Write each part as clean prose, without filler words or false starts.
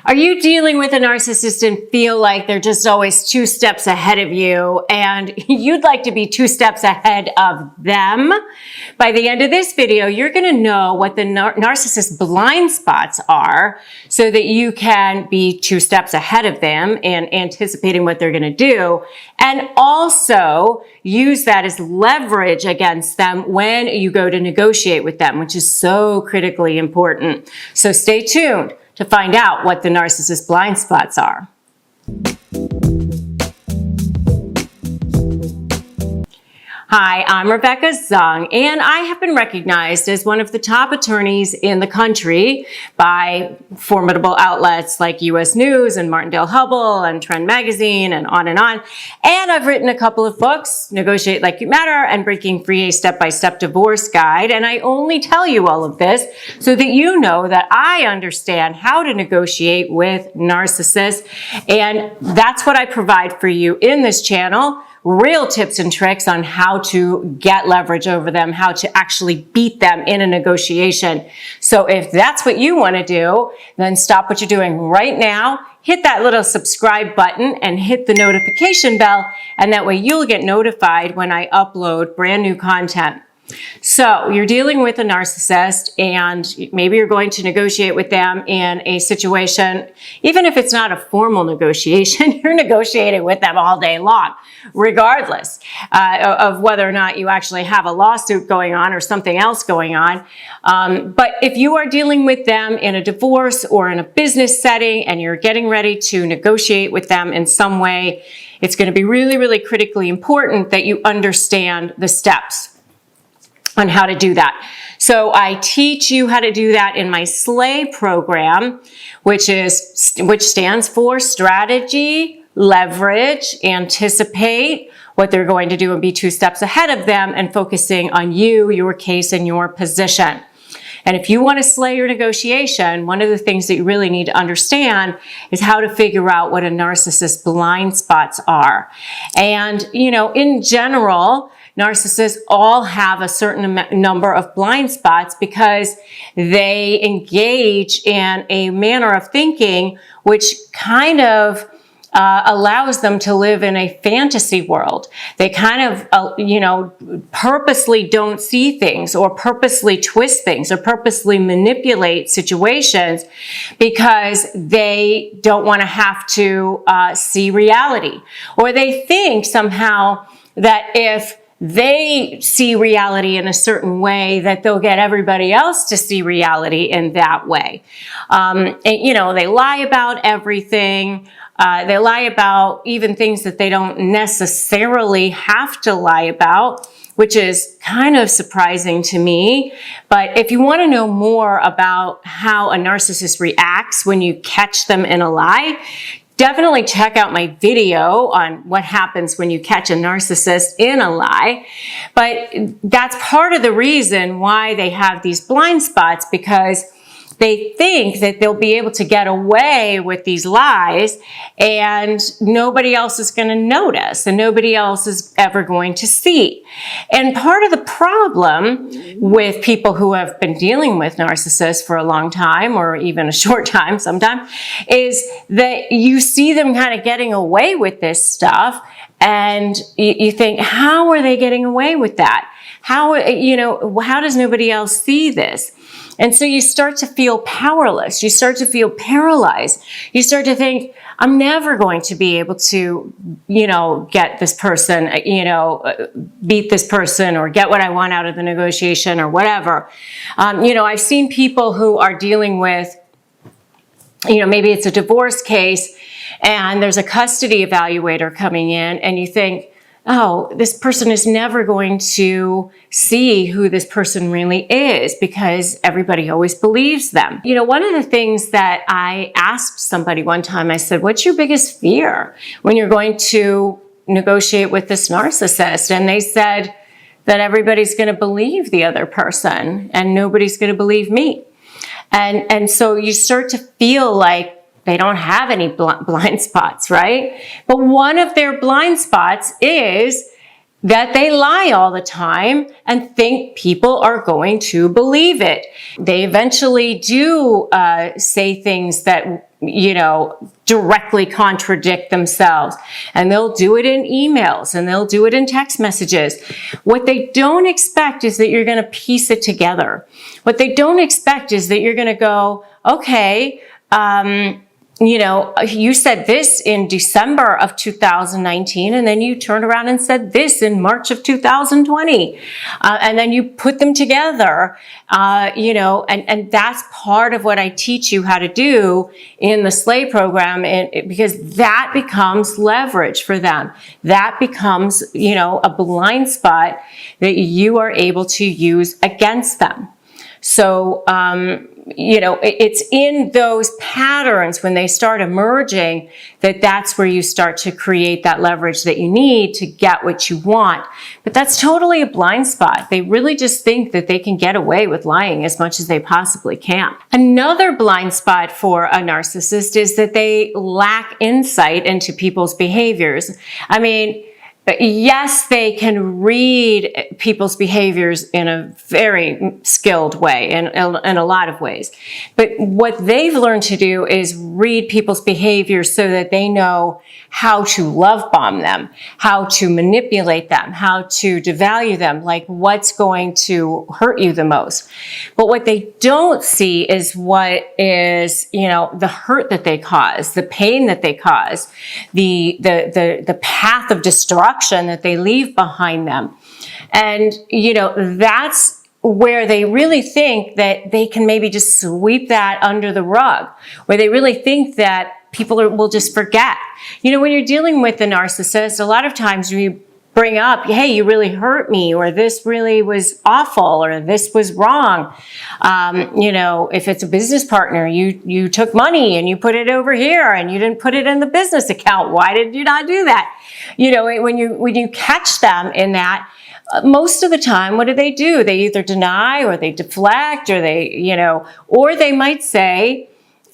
Are you dealing with a narcissist and feel like they're just always 2 steps ahead of you and you'd like to be 2 steps ahead of them? By the end of this video, you're going to know what the narcissist blind spots are so that you can be 2 steps ahead of them and anticipating what they're going to do, and also use that as leverage against them when you go to negotiate with them, which is so critically important. So stay tuned to find out what the narcissist blind spots are. Hi, I'm Rebecca Zung, and I have been recognized as one of the top attorneys in the country by formidable outlets like U.S. News and Martindale-Hubbell and Trend Magazine and on. And I've written a couple of books, Negotiate Like You Matter and Breaking Free, a Step-by-Step Divorce Guide. And I only tell you all of this so that you know that I understand how to negotiate with narcissists. And that's what I provide for you in this channel. Real tips and tricks on how to get leverage over them, how to actually beat them in a negotiation. So if that's what you want to do, then stop what you're doing right now, hit that little subscribe button and hit the notification bell, and that way you'll get notified when I upload brand new content. So you're dealing with a narcissist and maybe you're going to negotiate with them in a situation, even if it's not a formal negotiation, you're negotiating with them all day long, regardless of whether or not you actually have a lawsuit going on or something else going on. But if you are dealing with them in a divorce or in a business setting and you're getting ready to negotiate with them in some way, it's going to be really, really critically important that you understand the steps on how to do that. So I teach you how to do that in my SLEA program, which stands for Strategy, Leverage, Anticipate what they're going to do and be 2 steps ahead of them, and focusing on you, your case, and your position. And if you want to slay your negotiation, one of the things that you really need to understand is how to figure out what a narcissist's blind spots are. And, in general, narcissists all have a certain number of blind spots because they engage in a manner of thinking which kind of allows them to live in a fantasy world. They kind of, purposely don't see things or purposely twist things or purposely manipulate situations because they don't want to have to see reality. Or they think somehow that if they see reality in a certain way, that they'll get everybody else to see reality in that way. And, they lie about everything. They lie about even things that they don't necessarily have to lie about, which is kind of surprising to me. But if you want to know more about how a narcissist reacts when you catch them in a lie, definitely check out my video on what happens when you catch a narcissist in a lie. But that's part of the reason why they have these blind spots, because they think that they'll be able to get away with these lies and nobody else is going to notice and nobody else is ever going to see. And part of the problem with people who have been dealing with narcissists for a long time or even a short time sometimes is that you see them kind of getting away with this stuff and you think, how are they getting away with that? How does nobody else see this? And so you start to feel powerless. You start to feel paralyzed. You start to think, I'm never going to be able to, get this person, beat this person or get what I want out of the negotiation or whatever. I've seen people who are dealing with, maybe it's a divorce case and there's a custody evaluator coming in and you think, oh, this person is never going to see who this person really is because everybody always believes them. One of the things that I asked somebody one time, I said, what's your biggest fear when you're going to negotiate with this narcissist? And they said that everybody's going to believe the other person and nobody's going to believe me. And so you start to feel like they don't have any blind spots, right? But one of their blind spots is that they lie all the time and think people are going to believe it. They eventually do say things that, directly contradict themselves. And they'll do it in emails and they'll do it in text messages. What they don't expect is that you're going to piece it together. What they don't expect is that you're going to go, okay, you said this in December of 2019, and then you turned around and said this in March of 2020. And then you put them together, and that's part of what I teach you how to do in the SLEA program, because that becomes leverage for them. That becomes, a blind spot that you are able to use against them. So, it's in those patterns when they start emerging that's where you start to create that leverage that you need to get what you want. But that's totally a blind spot. They really just think that they can get away with lying as much as they possibly can. Another blind spot for a narcissist is that they lack insight into people's behaviors. I mean, yes, they can read people's behaviors in a very skilled way, in a lot of ways. But what they've learned to do is read people's behaviors so that they know how to love bomb them, how to manipulate them, how to devalue them, like what's going to hurt you the most. But what they don't see is what is, the hurt that they cause, the pain that they cause, the path of destruction that they leave behind them. And, that's where they really think that they can maybe just sweep that under the rug, where they really think that people will just forget. When you're dealing with a narcissist, a lot of times you bring up, hey, you really hurt me, or this really was awful, or this was wrong. If it's a business partner, you took money and you put it over here and you didn't put it in the business account. Why did you not do that? When you catch them in that, most of the time, what do? They either deny or they deflect, or or they might say,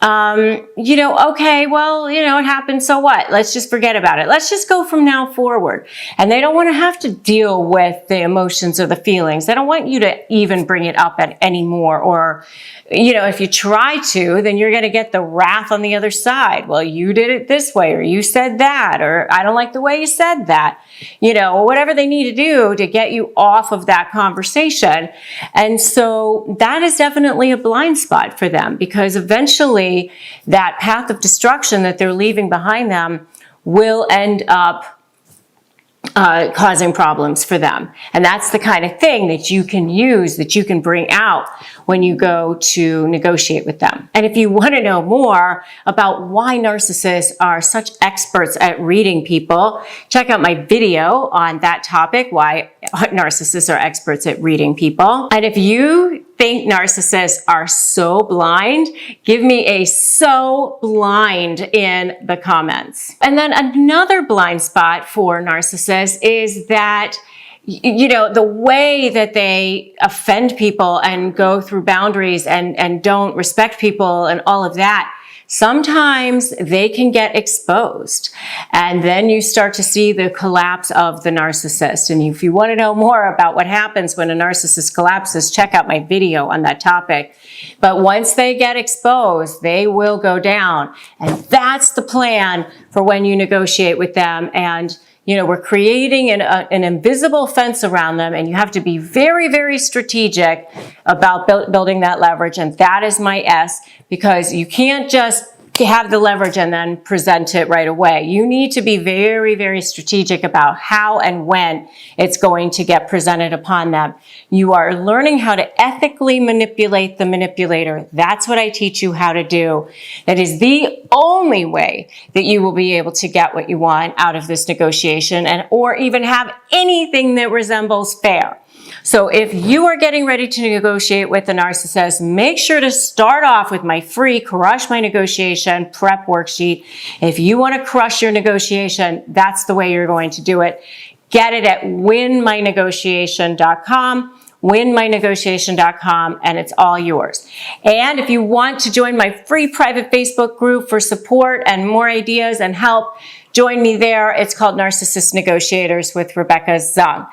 okay, well, it happened, so what? Let's just forget about it. Let's just go from now forward. And they don't want to have to deal with the emotions or the feelings. They don't want you to even bring it up anymore. Or, if you try to, then you're going to get the wrath on the other side. Well, you did it this way, or you said that, or I don't like the way you said that, or whatever they need to do to get you off of that conversation. And so that is definitely a blind spot for them, because eventually that path of destruction that they're leaving behind them will end up causing problems for them. And that's the kind of thing that you can use, that you can bring out when you go to negotiate with them. And if you want to know more about why narcissists are such experts at reading people, check out my video on that topic, why narcissists are experts at reading people. And if you think narcissists are so blind, give me a "so blind" in the comments. And then another blind spot for narcissists is that the way that they offend people and go through boundaries and don't respect people and all of that, sometimes they can get exposed. And then you start to see the collapse of the narcissist. And if you want to know more about what happens when a narcissist collapses, check out my video on that topic. But once they get exposed, they will go down. And that's the plan for when you negotiate with them. And we're creating an invisible fence around them, and you have to be very, very strategic about building that leverage. And that is my S, because you can't just have the leverage and then present it right away. You need to be very, very strategic about how and when it's going to get presented upon them. You are learning how to ethically manipulate the manipulator. That's what I teach you how to do. That is the only way that you will be able to get what you want out of this negotiation, or even have anything that resembles fair. So if you are getting ready to negotiate with a narcissist, make sure to start off with my free Crush My Negotiation prep worksheet. If you want to crush your negotiation, that's the way you're going to do it. Get it at winmynegotiation.com, winmynegotiation.com, and it's all yours. And if you want to join my free private Facebook group for support and more ideas and help, join me there. It's called Narcissist Negotiators with Rebecca Zung.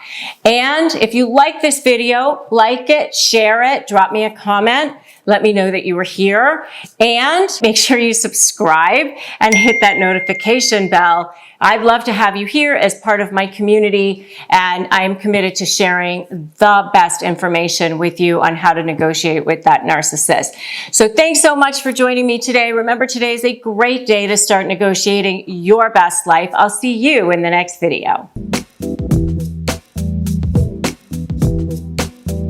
And if you like this video, like it, share it, drop me a comment. Let me know that you were here, and make sure you subscribe and hit that notification bell. I'd love to have you here as part of my community, and I'm committed to sharing the best information with you on how to negotiate with that narcissist. So thanks so much for joining me today. Remember, today is a great day to start negotiating your best life. I'll see you in the next video.